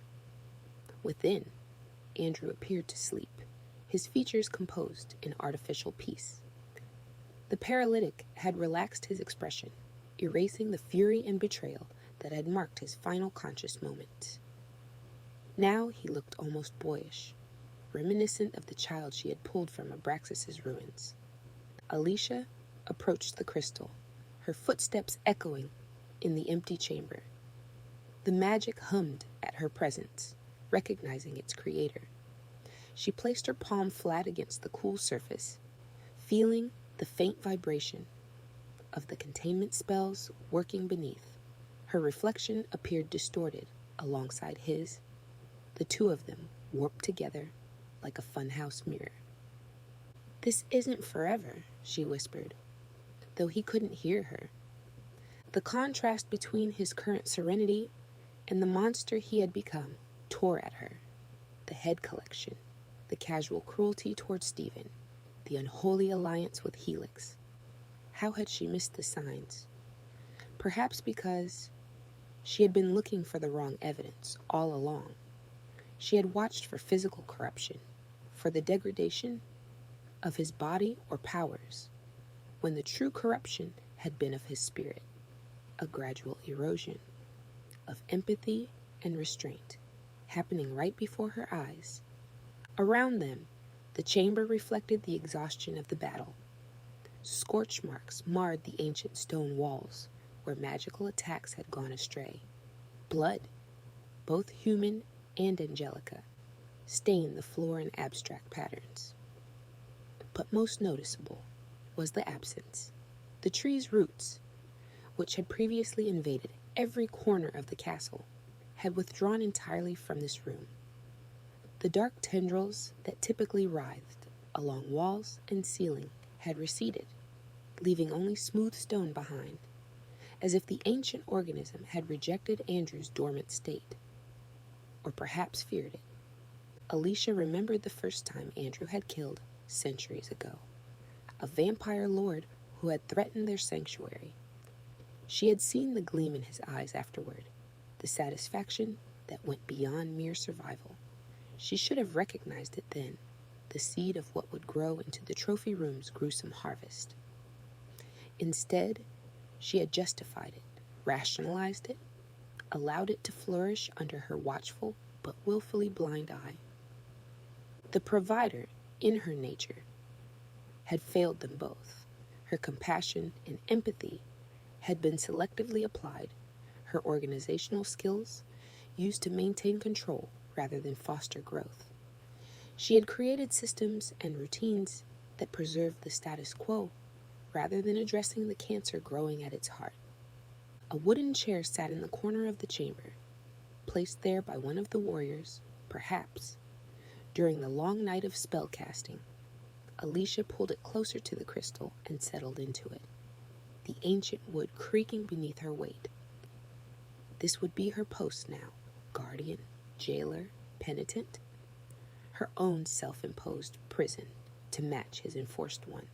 Within, Andrew appeared to sleep, his features composed in artificial peace. The paralytic had relaxed his expression, erasing the fury and betrayal that had marked his final conscious moment. Now he looked almost boyish, reminiscent of the child she had pulled from Abraxas's ruins. Alicia approached the crystal, her footsteps echoing in the empty chamber. The magic hummed at her presence, recognizing its creator. She placed her palm flat against the cool surface, feeling the faint vibration of the containment spells working beneath. Her reflection appeared distorted alongside his, the two of them warped together like a funhouse mirror. "This isn't forever," she whispered, though he couldn't hear her. The contrast between his current serenity and the monster he had become tore at her. The head collection, the casual cruelty towards Stephen, the unholy alliance with Helix. How had she missed the signs? Perhaps because she had been looking for the wrong evidence all along. She had watched for physical corruption, for the degradation of his body or powers, when the true corruption had been of his spirit, a gradual erosion of empathy and restraint happening right before her eyes. Around them, the chamber reflected the exhaustion of the battle. Scorch marks marred the ancient stone walls where magical attacks had gone astray. Blood, both human and angelica, stained the floor in abstract patterns. But most noticeable was the absence. The tree's roots, which had previously invaded every corner of the castle, had withdrawn entirely from this room. The dark tendrils that typically writhed along walls and ceiling had receded, leaving only smooth stone behind, as if the ancient organism had rejected Andrew's dormant state, or perhaps feared it. Alicia remembered the first time Andrew had killed centuries ago, a vampire lord who had threatened their sanctuary. She had seen the gleam in his eyes afterward, the satisfaction that went beyond mere survival. She should have recognized it then, the seed of what would grow into the trophy room's gruesome harvest. Instead, she had justified it, rationalized it, allowed it to flourish under her watchful but willfully blind eye. The provider, in her nature, had failed them both. Her compassion and empathy had been selectively applied, her organizational skills used to maintain control rather than foster growth. She had created systems and routines that preserved the status quo rather than addressing the cancer growing at its heart. A wooden chair sat in the corner of the chamber, placed there by one of the warriors, perhaps. During the long night of spell casting, Alicia pulled it closer to the crystal and settled into it, the ancient wood creaking beneath her weight. This would be her post now, guardian, jailer, penitent, her own self-imposed prison to match his enforced one.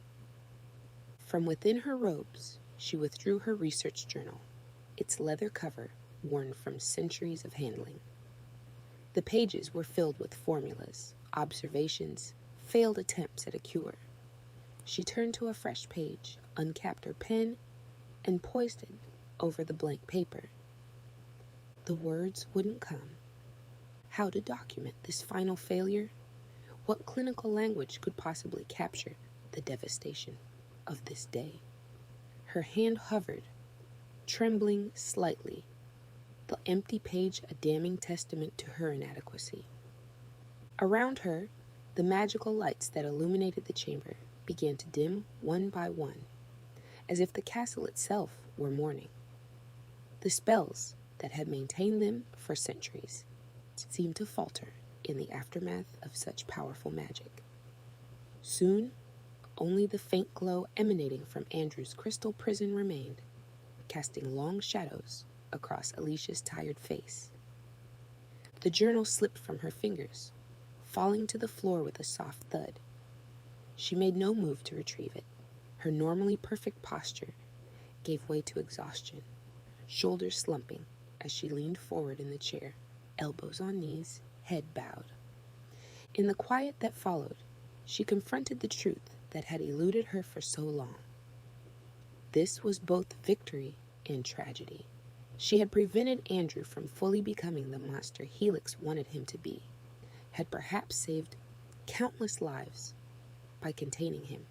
From within her robes, she withdrew her research journal, its leather cover worn from centuries of handling. The pages were filled with formulas, observations, failed attempts at a cure. She turned to a fresh page, uncapped her pen, and poised it over the blank paper. The words wouldn't come. How to document this final failure? What clinical language could possibly capture the devastation of this day? Her hand hovered, trembling slightly, the empty page a damning testament to her inadequacy. Around her, the magical lights that illuminated the chamber began to dim one by one, as if the castle itself were mourning. The spells that had maintained them for centuries seemed to falter in the aftermath of such powerful magic. Soon, only the faint glow emanating from Andrew's crystal prison remained, casting long shadows across Alicia's tired face. The journal slipped from her fingers, falling to the floor with a soft thud. She made no move to retrieve it. Her normally perfect posture gave way to exhaustion, shoulders slumping as she leaned forward in the chair, elbows on knees, head bowed. In the quiet that followed, she confronted the truth that had eluded her for so long. This was both victory and tragedy. She had prevented Andrew from fully becoming the monster Helix wanted him to be, had perhaps saved countless lives by containing him.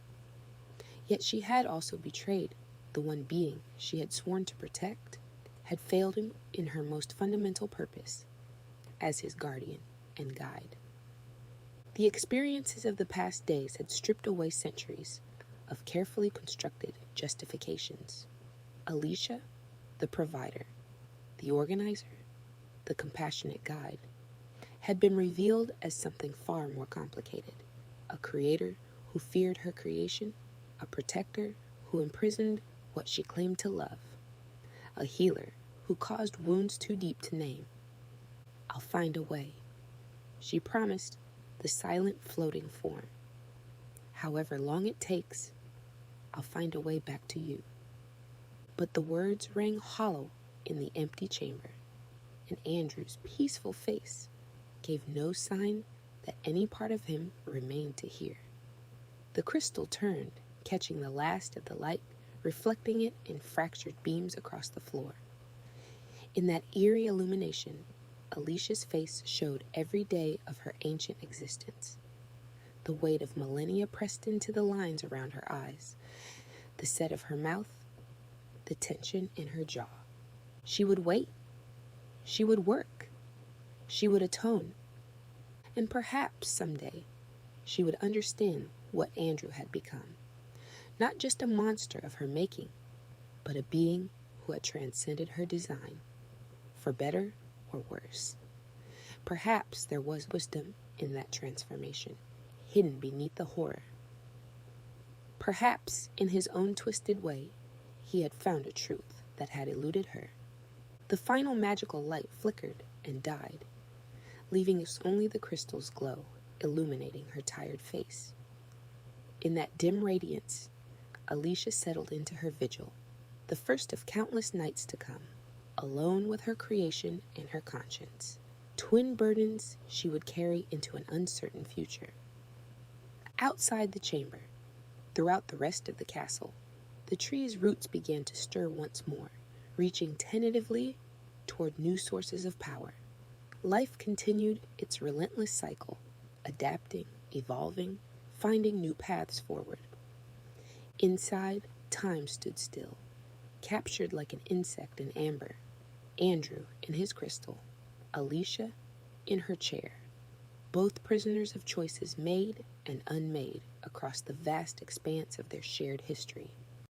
Yet she had also betrayed the one being she had sworn to protect, had failed him in her most fundamental purpose, as his guardian and guide. The experiences of the past days had stripped away centuries of carefully constructed justifications. Alicia, the provider, the organizer, the compassionate guide, had been revealed as something far more complicated, a creator who feared her creation, a protector who imprisoned what she claimed to love, a healer who caused wounds too deep to name. I'll find a way, she promised the silent floating form. However long it takes, I'll find a way back to you. But the words rang hollow in the empty chamber, and Andrew's peaceful face gave no sign that any part of him remained to hear. The crystal turned, catching the last of the light, reflecting it in fractured beams across the floor. In that eerie illumination, Alicia's face showed every day of her ancient existence. The weight of millennia pressed into the lines around her eyes, the set of her mouth, the tension in her jaw. She would wait. She would work. She would atone. And perhaps someday she would understand what Andrew had become. Not just a monster of her making, but a being who had transcended her design, for better or worse. Perhaps there was wisdom in that transformation, hidden beneath the horror. Perhaps, in his own twisted way, he had found a truth that had eluded her. The final magical light flickered and died, leaving us only the crystal's glow, illuminating her tired face. In that dim radiance, Alicia settled into her vigil, the first of countless nights to come, alone with her creation and her conscience, twin burdens she would carry into an uncertain future. Outside the chamber, throughout the rest of the castle, the tree's roots began to stir once more, reaching tentatively toward new sources of power. Life continued its relentless cycle, adapting, evolving, finding new paths forward. Inside, time stood still, captured like an insect in amber. Andrew in his crystal, Alicia in her chair, both prisoners of choices made and unmade across the vast expanse of their shared history.